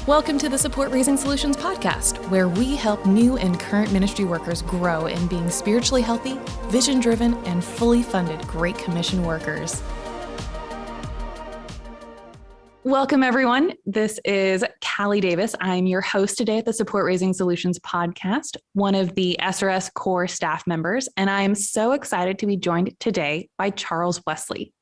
Welcome to the Support Raising Solutions podcast, where we help new and current ministry workers grow in being spiritually healthy, vision-driven, and fully funded Great Commission workers. Welcome, everyone. This is Callie Davis. I'm your host today at the Support Raising Solutions podcast, one of the SRS core staff members, and I am so excited to be joined today by Charles Welsey.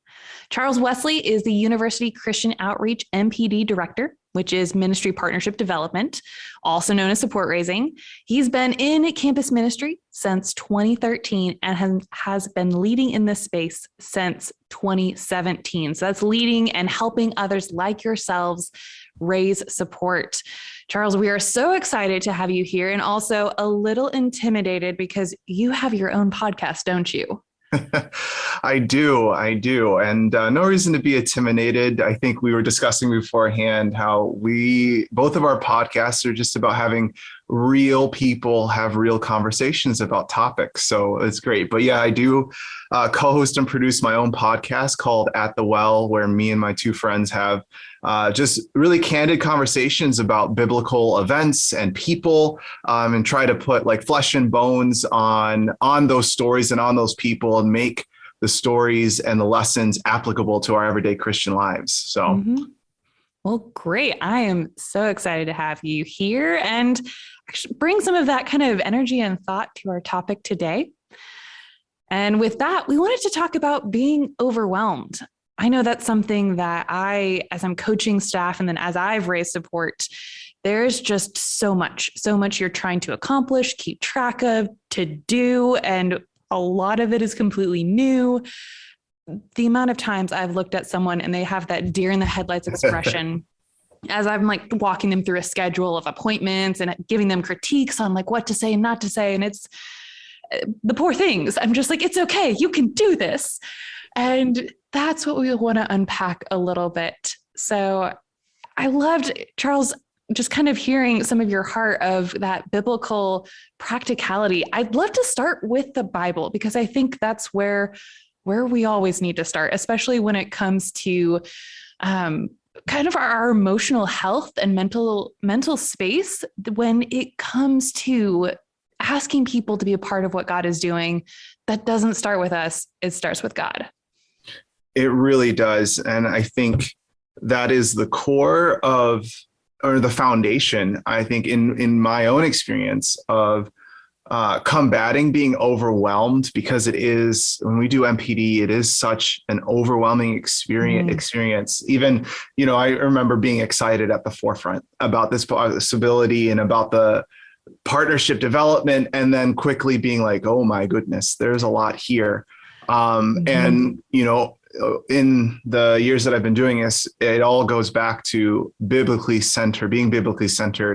Charles Welsey is the University Christian Outreach MPD Director, which is Ministry Partnership Development, also known as Support Raising. He's been in campus ministry since 2013 and has been leading in this space since 2017. So that's leading and helping others like yourselves raise support. Charles, we are so excited to have you here and also a little intimidated because you have your own podcast, don't you? I do. And no reason to be intimidated. I think we were discussing beforehand how both of our podcasts are just about having real people have real conversations about topics. So it's great. But yeah, I do co-host and produce my own podcast called At the Well, where me and my two friends have just really candid conversations about biblical events and people, and try to put like flesh and bones on those stories and on those people and make the stories and the lessons applicable to our everyday Christian lives. So. Well, great. I am so excited to have you here and bring some of that kind of energy and thought to our topic today. And with that, we wanted to talk about being overwhelmed. I know that's something that as I'm coaching staff and then as I've raised support, there's just so much you're trying to accomplish, keep track of, to do, and a lot of it is completely new. The amount of times I've looked at someone and they have that deer in the headlights expression as I'm like walking them through a schedule of appointments and giving them critiques on like what to say and not to say. And it's the poor things. I'm just like, it's okay. You can do this. And that's what we want to unpack a little bit. So I loved, Charles, just kind of hearing some of your heart of that biblical practicality. I'd love to start with the Bible because I think that's where we always need to start, especially when it comes to kind of our emotional health and mental space. When it comes to asking people to be a part of what God is doing, that doesn't start with us. It starts with God. It really does. And I think that is the core of, or the foundation, I think in my own experience of combating being overwhelmed, because it is, when we do MPD, it is such an overwhelming experience. Even, I remember being excited at the forefront about this possibility and about the partnership development, and then quickly being like, oh my goodness, there's a lot here. And, in the years that I've been doing this, it all goes back to being biblically centered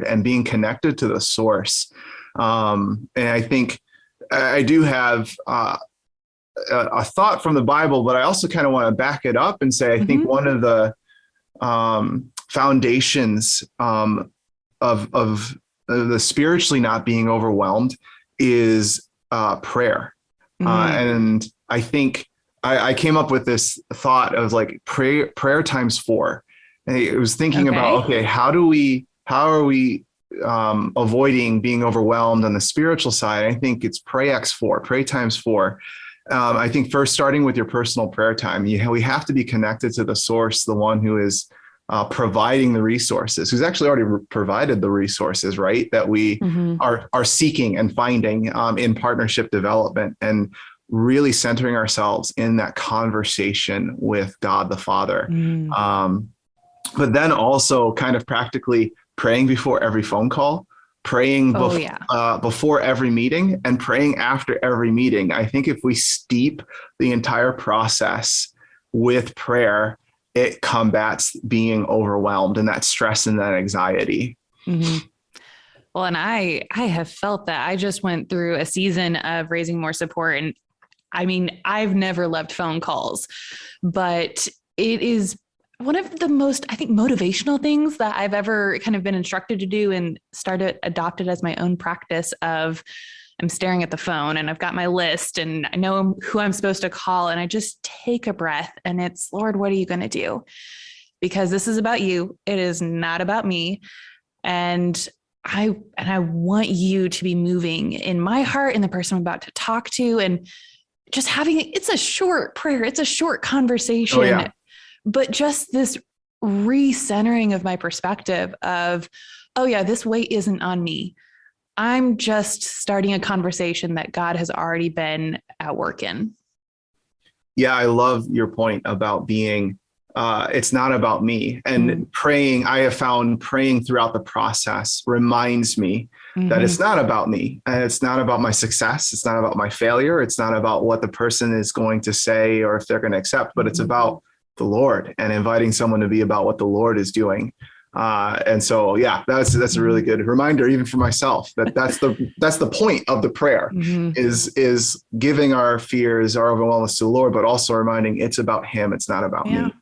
and being connected to the source. And I think I do have a thought from the Bible, but I also kind of want to back it up and say, I think one of the foundations of the spiritually not being overwhelmed is prayer. And I think I came up with this thought of like prayer times 4. And I was thinking about, how are we avoiding being overwhelmed on the spiritual side? I think it's pray times 4. I think first starting with your personal prayer time, we have to be connected to the source, the one who is providing the resources, who's actually already provided the resources, right? That we are seeking and finding in partnership development, and really centering ourselves in that conversation with God the Father. But then also kind of practically praying before every phone call, praying before every meeting, and praying after every meeting. I think if we steep the entire process with prayer, it combats being overwhelmed and that stress and that anxiety. Well, and I have felt that. I just went through a season of raising more support. And I mean, I've never loved phone calls, but it is one of the most, I think, motivational things that I've ever kind of been instructed to do and adopted as my own practice of I'm staring at the phone and I've got my list and I know who I'm supposed to call. And I just take a breath and it's, Lord, what are you going to do? Because this is about you. It is not about me. And I want you to be moving in my heart and the person I'm about to talk to, and just it's a short prayer. It's a short conversation, Oh, yeah. but just this recentering of my perspective of, oh yeah, this weight isn't on me. I'm just starting a conversation that God has already been at work in. Yeah, I love your point about being, it's not about me. And praying, I have found praying throughout the process reminds me that it's not about me. And it's not about my success. It's not about my failure. It's not about what the person is going to say or if they're going to accept, but it's about the Lord and inviting someone to be about what the Lord is doing. And so, yeah, that's a really good reminder, even for myself, that's the point of the prayer is giving our fears, our overwhelmings to the Lord, but also reminding it's about Him. It's not about me.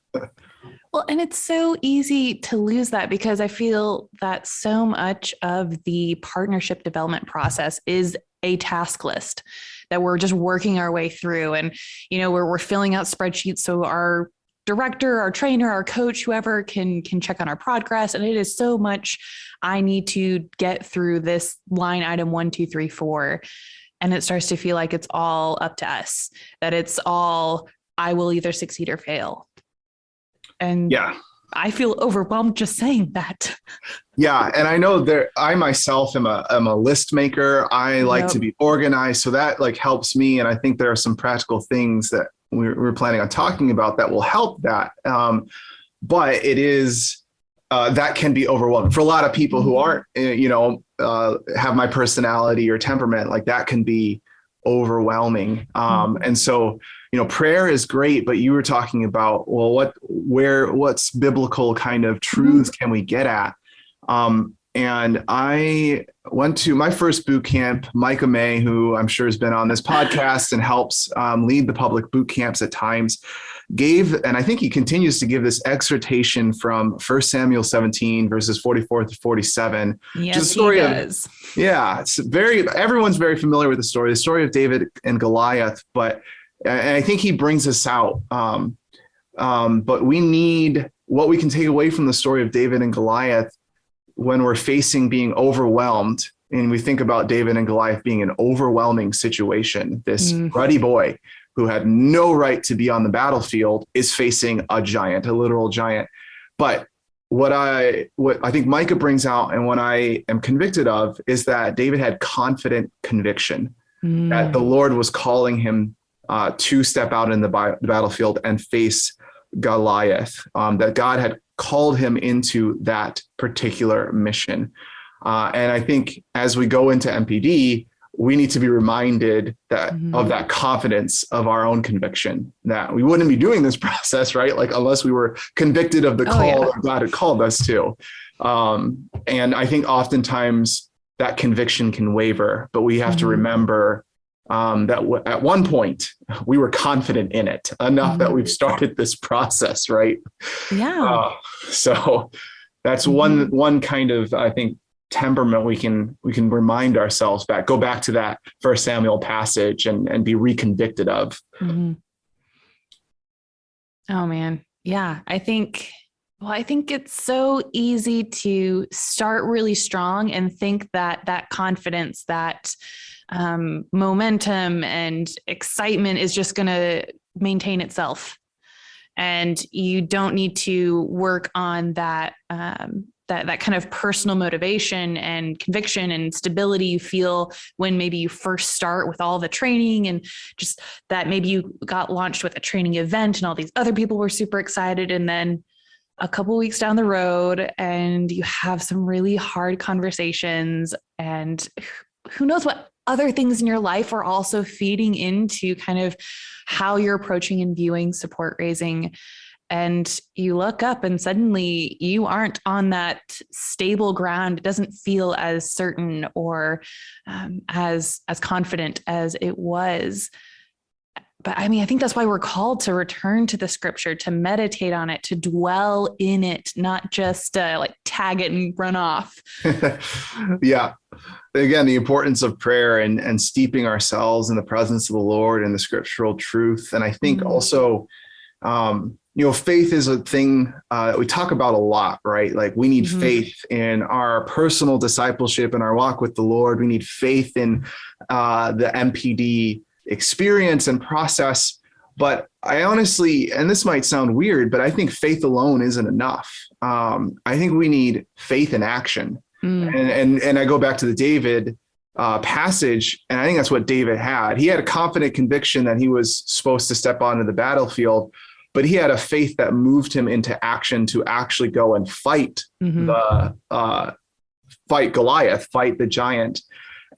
Well, and it's so easy to lose that because I feel that so much of the partnership development process is a task list that we're just working our way through. And, we're filling out spreadsheets. So our director, our trainer, our coach, whoever can check on our progress. And it is so much, I need to get through this line item 1, 2, 3, 4. And it starts to feel like it's all up to us, that it's all, I will either succeed or fail. And I feel overwhelmed just saying that. Yeah. And I know I myself am a list maker. I like to be organized. So that helps me. And I think there are some practical things that we're planning on talking about that will help that. But it is, that can be overwhelming for a lot of people who aren't, have my personality or temperament. Like that can be overwhelming. And so, prayer is great, but you were talking about, well, what's biblical kind of truths can we get at? And I went to my first boot camp. Micah May, who I'm sure has been on this podcast and helps lead the public boot camps at times, gave, and I think he continues to give, this exhortation from 1 Samuel 17, verses 44 to 47. Yes, just story he does. It's everyone's very familiar with the story of David and Goliath, but I think he brings us out. But we need what we can take away from the story of David and Goliath when we're facing being overwhelmed. And we think about David and Goliath being an overwhelming situation. This ruddy boy who had no right to be on the battlefield is facing a giant, a literal giant. But what I think Micah brings out, and what I am convicted of, is that David had confident conviction that the Lord was calling him to step out in the battlefield and face Goliath, that God had called him into that particular mission. And I think as we go into MPD, we need to be reminded that of that confidence of our own conviction, that we wouldn't be doing this process, right? Unless we were convicted of the call that God had called us to. And I think oftentimes that conviction can waver, but we have to remember that at one point we were confident in it enough that we've started this process, right? Yeah. So that's one kind of, I think, temperament we can remind ourselves back, go back to that 1 Samuel passage and be reconvicted of. Oh man. Yeah. I think it's so easy to start really strong and think that confidence, that momentum and excitement is just going to maintain itself. And you don't need to work on that kind of personal motivation and conviction and stability you feel when maybe you first start with all the training, and just that maybe you got launched with a training event and all these other people were super excited. And then a couple of weeks down the road and you have some really hard conversations, and who knows what other things in your life are also feeding into kind of how you're approaching and viewing support raising. And you look up and suddenly you aren't on that stable ground. It doesn't feel as certain or as confident as it was. But I mean, I think that's why we're called to return to the scripture, to meditate on it, to dwell in it, not just tag it and run off. Yeah. Again, the importance of prayer and steeping ourselves in the presence of the Lord and the scriptural truth. And I think also, faith is a thing that we talk about a lot, right? Like we need faith in our personal discipleship and our walk with the Lord. We need faith in the MPD experience and process. But I honestly, and this might sound weird, but I think faith alone isn't enough. I think we need faith in action. And I go back to the David passage, and I think that's what David had. He had a confident conviction that he was supposed to step onto the battlefield, but he had a faith that moved him into action to actually go and fight fight Goliath, fight the giant.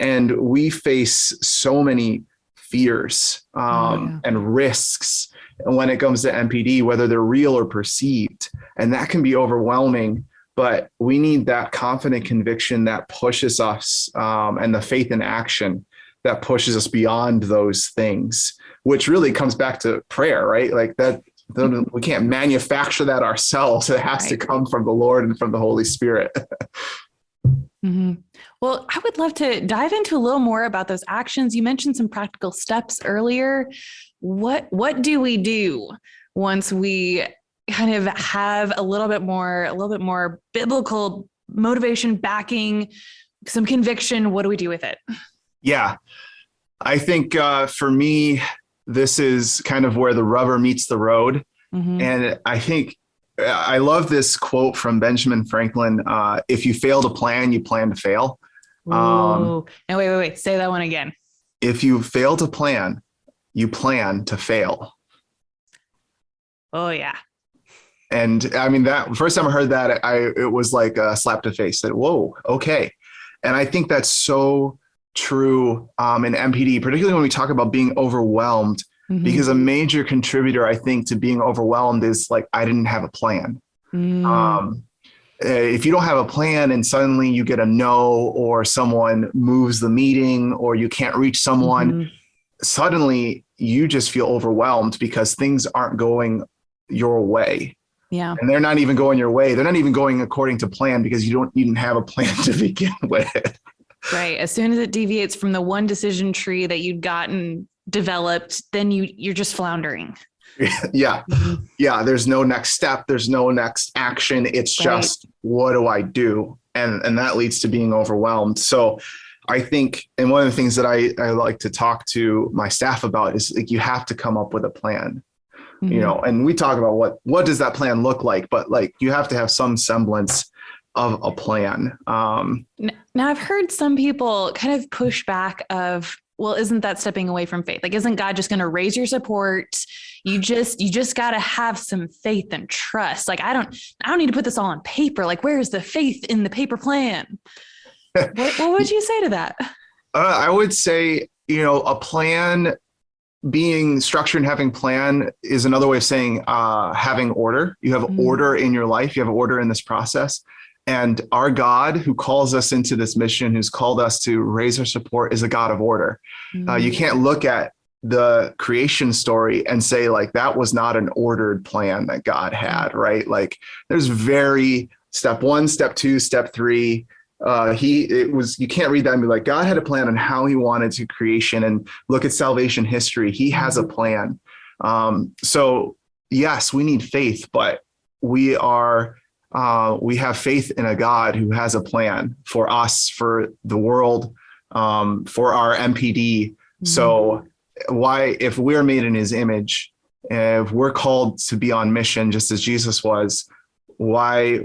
And we face so many fears and risks when it comes to MPD, whether they're real or perceived, and that can be overwhelming. But we need that confident conviction that pushes us, and the faith in action that pushes us beyond those things, which really comes back to prayer, right? Like that, we can't manufacture that ourselves. It has to come from the Lord and from the Holy Spirit. Well, I would love to dive into a little more about those actions. You mentioned some practical steps earlier. What do we do once we kind of have a little bit more biblical motivation, backing, some conviction? What do we do with it? Yeah, I think for me, this is kind of where the rubber meets the road. And I think I love this quote from Benjamin Franklin. If you fail to plan, you plan to fail. Now, wait. Say that one again. If you fail to plan, you plan to fail. Oh, yeah. And I mean, that first time I heard that, it was like a slap to the face that, whoa, okay. And I think that's so true in MPD, particularly when we talk about being overwhelmed, because a major contributor, I think, to being overwhelmed is like, I didn't have a plan. If you don't have a plan and suddenly you get a no, or someone moves the meeting, or you can't reach someone, suddenly you just feel overwhelmed because things aren't going your way. Yeah. And they're not even going your way. They're not even going according to plan because you didn't have a plan to begin with. Right. As soon as it deviates from the one decision tree that you'd gotten developed, then you're just floundering. Yeah. Yeah. There's no next step. There's no next action. It's just, what do I do? And that leads to being overwhelmed. So I think, and one of the things that I like to talk to my staff about is like, you have to come up with a plan. And we talk about what does that plan look like, but like, you have to have some semblance of a plan. Now I've heard some people kind of push back of, well, isn't that stepping away from faith? Like, isn't God just going to raise your support? You just got to have some faith and trust. Like, I don't need to put this all on paper. Like, where's the faith in the paper plan? What would you say to that? I would say, a plan, being structured and having plan is another way of saying having order. You have order in your life. You have order in this process. And our God, who calls us into this mission, who's called us to raise our support, is a God of order. You can't look at the creation story and say like, that was not an ordered plan that God had, right? Like there's step 1, step 2, step 3. You can't read that and be like, God had a plan on how he wanted to creation, and look at salvation history. He has a plan. So yes, we need faith, but we have faith in a God who has a plan for us, for the world, for our MPD. So if we're made in his image, if we're called to be on mission, just as Jesus was, why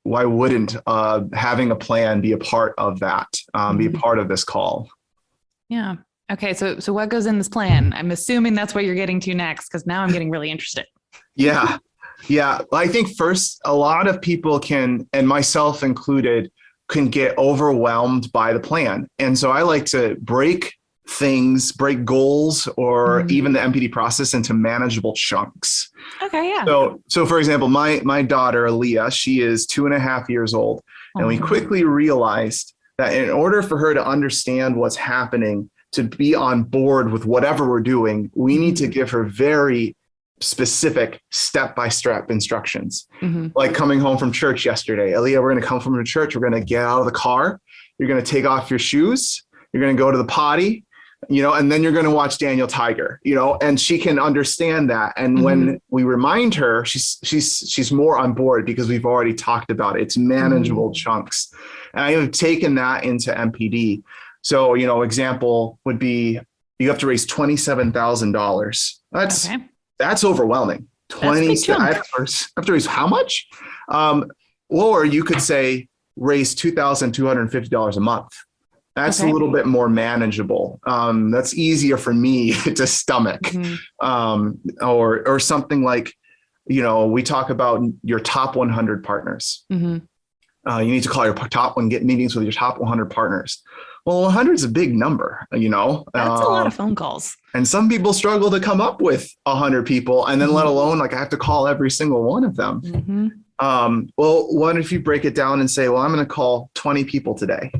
wouldn't having a plan be a part of that, be a part of this call? Yeah. Okay. So what goes in this plan? I'm assuming that's what you're getting to next, because now I'm getting really interested. Yeah. Yeah. I think first, a lot of people can, and myself included, can get overwhelmed by the plan. And so I like to break goals, or even the MPD process into manageable chunks. Okay. Yeah. So for example, my daughter, Aaliyah, she is 2.5 years old. And we quickly realized that in order for her to understand what's happening, to be on board with whatever we're doing, we need to give her very specific step-by-step instructions. Like coming home from church yesterday. Aaliyah, we're going to come from church. We're going to get out of the car. You're going to take off your shoes. You're going to go to the potty. and then you're going to watch Daniel Tiger, and she can understand that. And when we remind her, she's more on board because we've already talked about it. It's manageable chunks. And I have taken that into MPD. So, example would be you have to raise $27,000. That's overwhelming. I have to raise how much? Or you could say raise $2,250 a month. That's a little bit more manageable. That's easier for me to stomach. Or something like, we talk about your top 100 partners. You need to call your get meetings with your top 100 partners. Well, 100 is a big number, That's a lot of phone calls. And some people struggle to come up with 100 people, and then let alone I have to call every single one of them. Well, what if you break it down and say, well, I'm going to call 20 people today.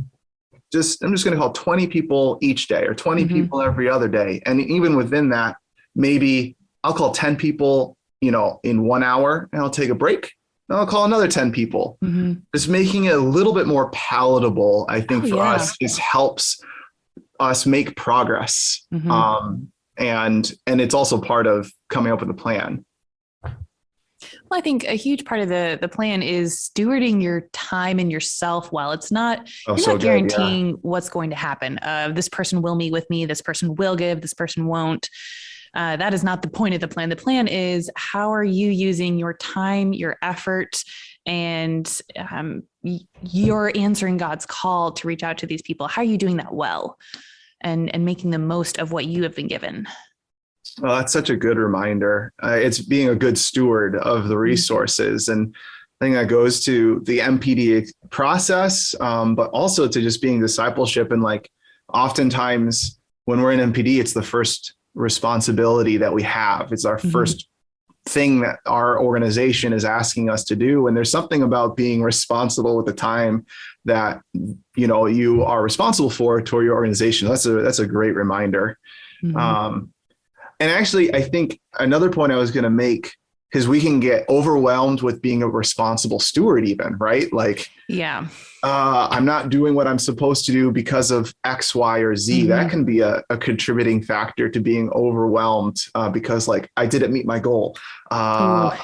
I'm just going to call 20 people each day, or 20 people every other day. And even within that, maybe I'll call 10 people, in 1 hour, and I'll take a break. And I'll call another 10 people. Just making it a little bit more palatable, I think, for us helps us make progress. And it's also part of coming up with a plan. Well, I think a huge part of the plan is stewarding your time and yourself well. It's not, you're not guaranteeing what's going to happen. This person will meet with me. This person will give. This person won't. That is not the point of the plan. The plan is, how are you using your time, your effort, and you're answering God's call to reach out to these people? How are you doing that well and making the most of what you have been given? Well, that's such a good reminder. It's being a good steward of the resources. And I think that goes to the MPD process, but also to just being discipleship. And oftentimes when we're in MPD, it's the first responsibility that we have. It's our first thing that our organization is asking us to do. And there's something about being responsible with the time that, you are responsible for toward your organization. That's a great reminder. And actually, I think another point I was going to make, because we can get overwhelmed with being a responsible steward even, right? I'm not doing what I'm supposed to do because of X, Y, or Z. That can be a contributing factor to being overwhelmed because I didn't meet my goal. Whatever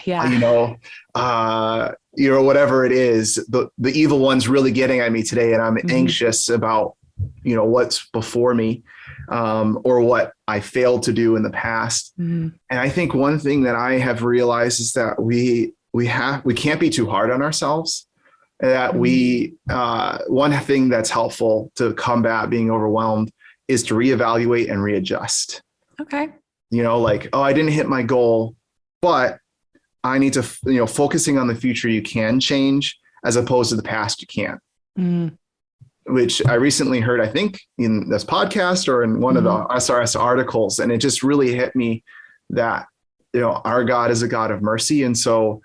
it is, the evil one's really getting at me today, and I'm anxious about, what's before me. Or what I failed to do in the past. And I think one thing that I have realized is that we can't be too hard on ourselves. That one thing that's helpful to combat being overwhelmed is to reevaluate and readjust. Okay. I didn't hit my goal, but I need to, focusing on the future you can change as opposed to the past you can't. Which I recently heard, I think in this podcast or in one of the SRS articles. And it just really hit me that, our God is a God of mercy. And so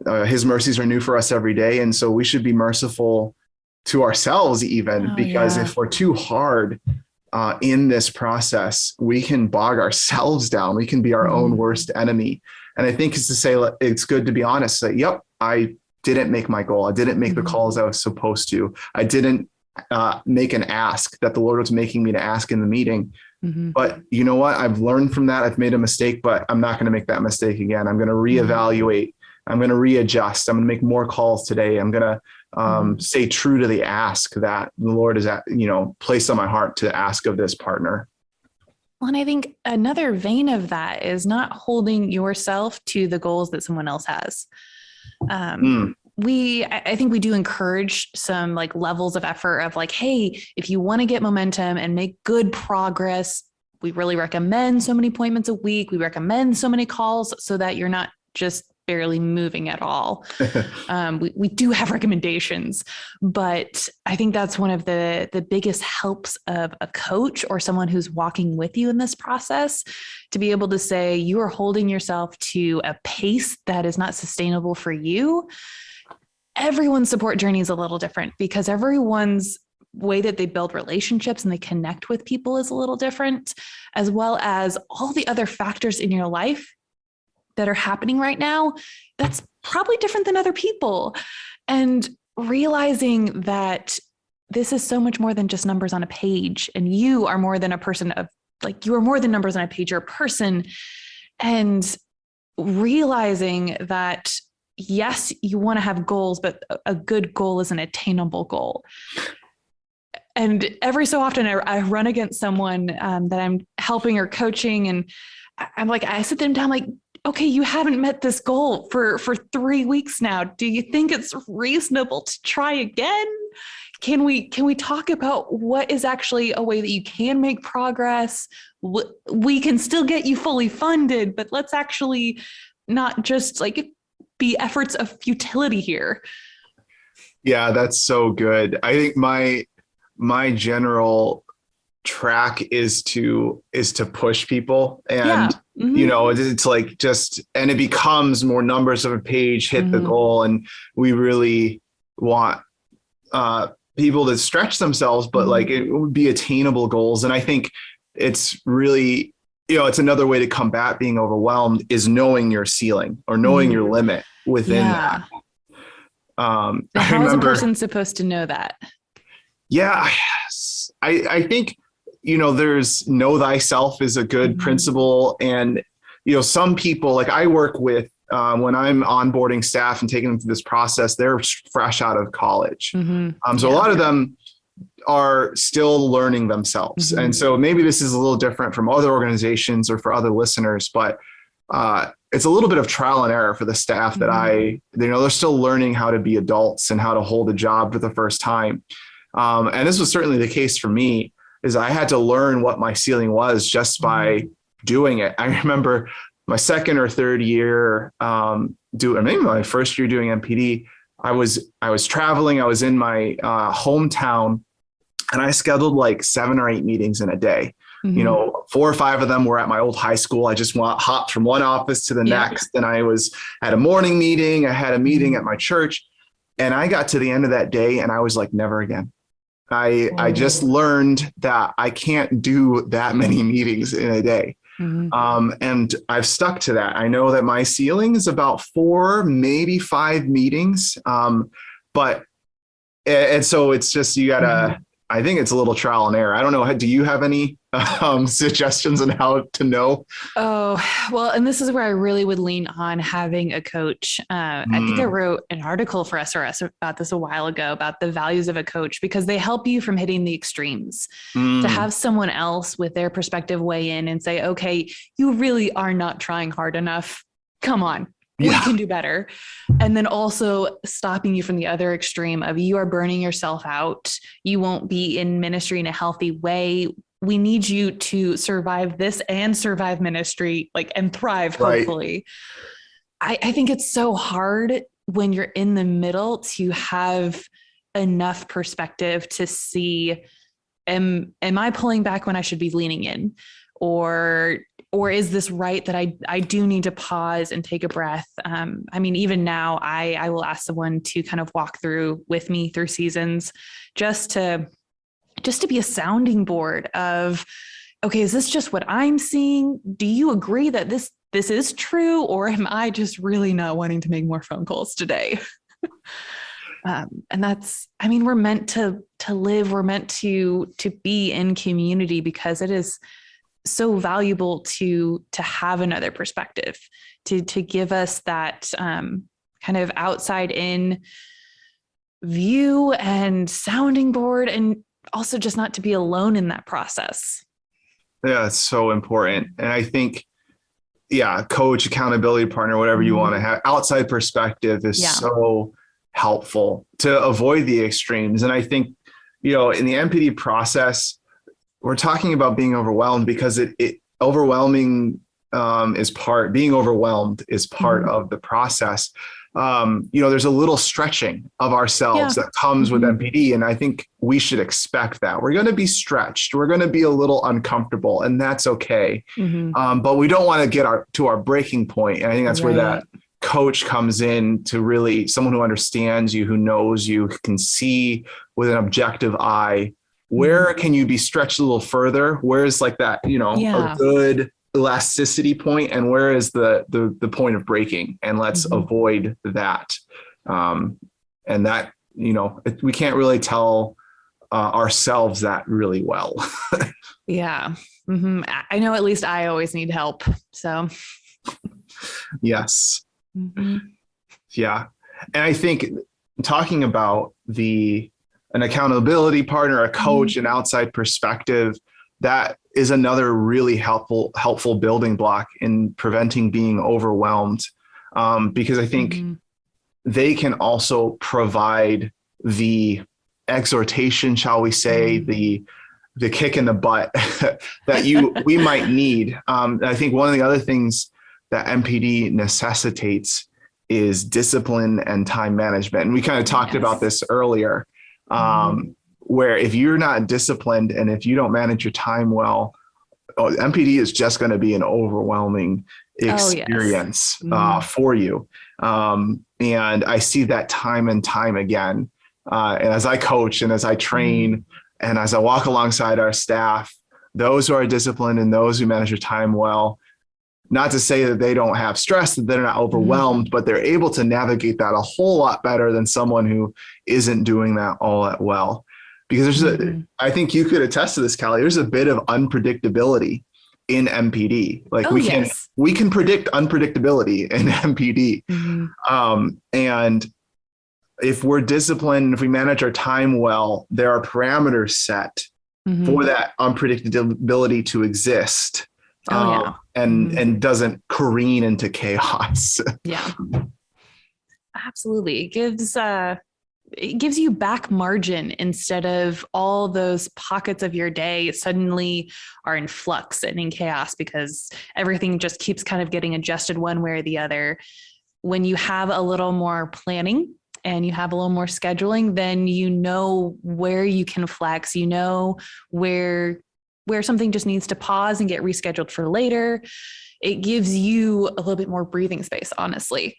his mercies are new for us every day. And so we should be merciful to ourselves even, because if we're too hard in this process, we can bog ourselves down. We can be our own worst enemy. And I think it's to say, it's good to be honest, that, yep, I didn't make my goal. I didn't make the calls I was supposed to. I didn't make an ask that the Lord was making me to ask in the meeting. But you know what? I've learned from that. I've made a mistake, but I'm not going to make that mistake again. I'm going to reevaluate. I'm going to readjust. I'm going to make more calls today. I'm going to stay true to the ask that the Lord has, placed on my heart to ask of this partner. Well, and I think another vein of that is not holding yourself to the goals that someone else has. I think we do encourage some levels of effort of hey, if you want to get momentum and make good progress, we really recommend so many appointments a week. We recommend so many calls so that you're not just barely moving at all. We do have recommendations, but I think that's one of the biggest helps of a coach or someone who's walking with you in this process, to be able to say you are holding yourself to a pace that is not sustainable for you. Everyone's support journey is a little different because everyone's way that they build relationships and they connect with people is a little different, as well as all the other factors in your life that are happening right now. That's probably different than other people. And realizing that this is so much more than just numbers on a page. And you are more than a person of like, you are more than numbers on a page, you're a person. And realizing that, yes, you want to have goals, but a good goal is an attainable goal. And every so often I run against someone that I'm helping or coaching. And I'm like, I sit them down like, okay, you haven't met this goal for 3 weeks now. Do you think it's reasonable to try again? Can we talk about what is actually a way that you can make progress? We can still get you fully funded, but let's actually not just like be efforts of futility here. Yeah, that's so good. I think my general track is to push people, and it's like just, and it becomes more numbers of a page, hit the goal, and we really want people to stretch themselves, but like it would be attainable goals. And I think it's really, it's another way to combat being overwhelmed is knowing your ceiling or knowing your limit within that. How is a person supposed to know that? Yeah, I think, there's know thyself is a good principle. And, some people, like I work with, when I'm onboarding staff and taking them through this process, they're fresh out of college. So a lot of them are still learning themselves. And so maybe this is a little different from other organizations or for other listeners, but it's a little bit of trial and error for the staff that they're still learning how to be adults and how to hold a job for the first time. And this was certainly the case for me, is I had to learn what my ceiling was just by doing it. I remember my second or third year, maybe my first year doing MPD, I was traveling. I was in my hometown, and I scheduled like 7 or 8 meetings in a day. 4 or 5 of them were at my old high school. I just hopped from one office to the next. And I was at a morning meeting. I had a meeting at my church, and I got to the end of that day and I was like, never again. I just learned that I can't do that many meetings in a day. And I've stuck to that. I know that my ceiling is about 4, maybe 5 meetings. And so it's just, you gotta, I think it's a little trial and error. I don't know. Do you have any suggestions on how to know? Oh, well, and this is where I really would lean on having a coach. I think I wrote an article for SRS about this a while ago, about the values of a coach, because they help you from hitting the extremes. To have someone else with their perspective weigh in and say, okay, you really are not trying hard enough. Come on. We can do better. And then also stopping you from the other extreme of, you are burning yourself out. You won't be in ministry in a healthy way. We need you to survive this and survive ministry, and thrive, hopefully. I think it's so hard when you're in the middle to have enough perspective to see, am I pulling back when I should be leaning in? Or is this right that I do need to pause and take a breath? Even now I will ask someone to kind of walk through with me through seasons, just to be a sounding board of, okay, is this just what I'm seeing? Do you agree that this is true? Or am I just really not wanting to make more phone calls today? And that's, we're meant to live, we're meant to be in community, because it is so valuable to have another perspective, to give us that kind of outside in view and sounding board, and also just not to be alone in that process. Yeah, it's so important. And I think, coach, accountability partner, whatever you want to have, outside perspective is so helpful to avoid the extremes. And I think, in the MPD process, we're talking about being overwhelmed because being overwhelmed is part of the process. There's a little stretching of ourselves that comes with MPD. And I think we should expect that. We're going to be stretched. We're going to be a little uncomfortable, and that's okay. But we don't want to get to our breaking point. And I think that's where that coach comes in, to really someone who understands you, who knows you, who can see with an objective eye, where can you be stretched a little further? Where is like that, a good elasticity point, and where is the point of breaking? And let's avoid that. And that, we can't really tell ourselves that really well. Yeah. Mm-hmm. I know at least I always need help. So, Yes. mm-hmm. Yeah. And I think talking about an accountability partner, a coach, an outside perspective, that is another really helpful building block in preventing being overwhelmed. Because I think they can also provide the exhortation, shall we say, the kick in the butt that we might need. I think one of the other things that MPD necessitates is discipline and time management. And we kind of talked about this earlier, where if you're not disciplined and if you don't manage your time well, MPD is just going to be an overwhelming experience for you. And I see that time and time again. And as I coach and as I train and as I walk alongside our staff, those who are disciplined and those who manage their time well, not to say that they don't have stress, that they're not overwhelmed, but they're able to navigate that a whole lot better than someone who isn't doing that all that well. Because I think you could attest to this, Callie, there's a bit of unpredictability in MPD. Like we can predict unpredictability in MPD. And if we're disciplined, if we manage our time well, there are parameters set for that unpredictability to exist. And doesn't careen into chaos. Yeah, absolutely. It gives you back margin instead of all those pockets of your day suddenly are in flux and in chaos because everything just keeps kind of getting adjusted one way or the other. When you have a little more planning and you have a little more scheduling, then you know where you can flex, you know where something just needs to pause and get rescheduled for later. It gives you a little bit more breathing space, honestly.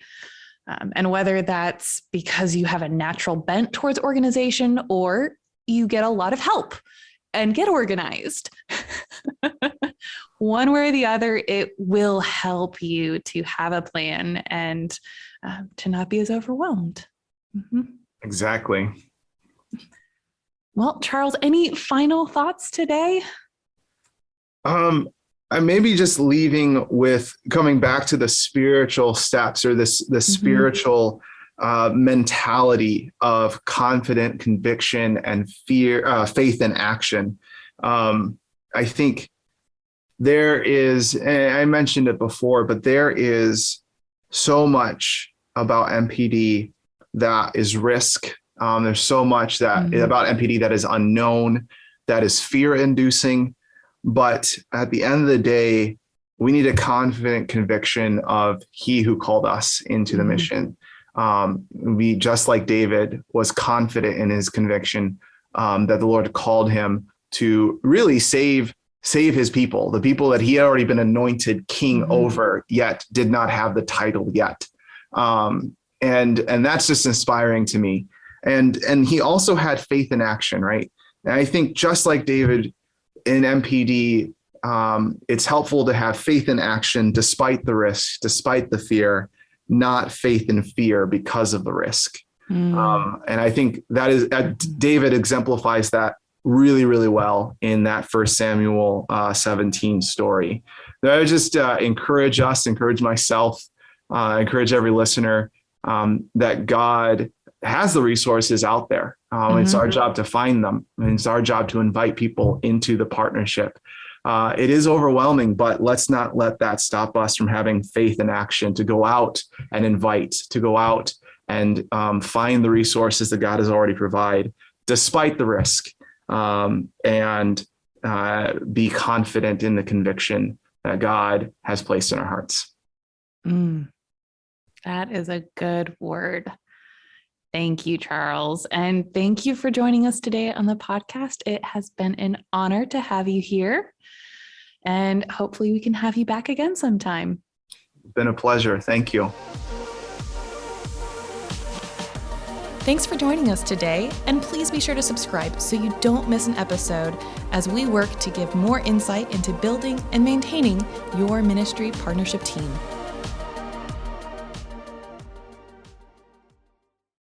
And whether that's because you have a natural bent towards organization or you get a lot of help and get organized, one way or the other, it will help you to have a plan and to not be as overwhelmed. Exactly. Well, Charles, any final thoughts today? I maybe just leaving with coming back to the spiritual steps or the spiritual mentality of confident conviction and faith in action. I think there is, and I mentioned it before, but there is so much about MPD that is risk. There's so much about MPD that is unknown, that is fear-inducing. But at the end of the day, we need a confident conviction of He who called us into the mission. We, just like David, was confident in his conviction that the Lord called him to really save his people, the people that he had already been anointed king over, yet did not have the title yet. And that's just inspiring to me. And he also had faith in action, right? And I think just like David, in MPD, it's helpful to have faith in action despite the risk, despite the fear, not faith in fear because of the risk. And I think David exemplifies that really, really well in that 1 Samuel 17 story. I would just encourage myself, encourage every listener that God has the resources out there. It's our job to find them. And it's our job to invite people into the partnership. It is overwhelming, but let's not let that stop us from having faith in action to go out and invite, to go out and find the resources that God has already provided, despite the risk, and be confident in the conviction that God has placed in our hearts. That is a good word. Thank you, Charles. And thank you for joining us today on the podcast. It has been an honor to have you here. And hopefully we can have you back again sometime. It's been a pleasure. Thank you. Thanks for joining us today. And please be sure to subscribe so you don't miss an episode as we work to give more insight into building and maintaining your ministry partnership team.